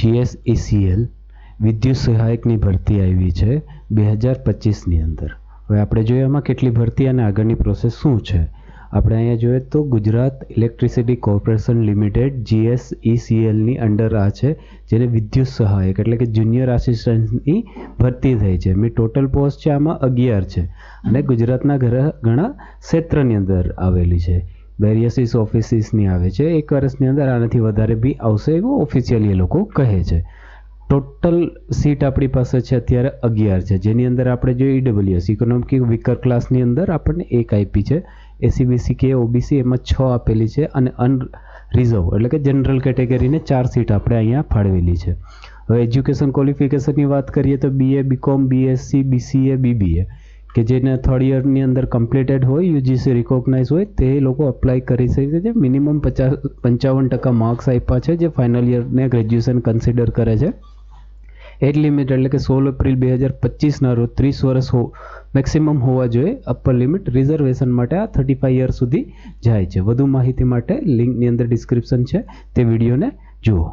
GSECL વિદ્યુત સહાયકની ભરતી આવી છે 2025ની અંદર. હવે આપણે જોઈએ આમાં કેટલી ભરતી અને આગળની પ્રોસેસ શું છે. આપણે અહીંયા જોઈએ તો ગુજરાત ઇલેક્ટ્રિસિટી કોર્પોરેશન લિમિટેડ GSECLની અંડર આ છે, જેને વિદ્યુત સહાયક એટલે કે જુનિયર આસિસ્ટન્ટની ભરતી થઈ છે. એમની ટોટલ પોસ્ટ છે આમાં 11 છે અને ગુજરાતના ઘણા ક્ષેત્રની અંદર આવેલી છે. વેરિયસીસ ઓફિસીસની આવે છે. 1 વર્ષની અંદર આનાથી વધારે બી આવશે એવું ઓફિશિયલી એ લોકો કહે છે. ટોટલ સીટ આપણી પાસે છે અત્યારે 11 છે, જેની અંદર આપણે જોઈએ EWS ઇકોનોમિક વીકર ક્લાસની અંદર આપણને 1 આપી છે, SC BC OBC એમાં 6 આપેલી છે અને અનરિઝર્વ એટલે કે જનરલ કેટેગરીને 4 સીટ આપણે અહીંયા ફાળવેલી છે. હવે એજ્યુકેશન ક્વોલિફિકેશનની વાત કરીએ તો BA BCom BSc BCA BBA કે જેને 3rd યરની અંદર કમ્પ્લીટેડ હોય, UGC રિકોગ્નાઇઝ હોય તે લોકો અપ્લાય કરી શકે છે. મિનિમમ 55% માર્ક્સ આપ્યા છે, જે ફાઇનલ યરને ગ્રેજ્યુએશન કન્સિડર કરે છે. એજ લિમિટ એટલે કે 16 એપ્રિલ 2025ના રોજ 30 વર્ષ મેક્સિમમ હોવા જોઈએ. અપર લિમિટ રિઝર્વેશન માટે આ 35 યર સુધી જાય છે. વધુ માહિતી માટે લિંકની અંદર ડિસ્ક્રિપ્શન છે, તે વિડીયોને જુઓ.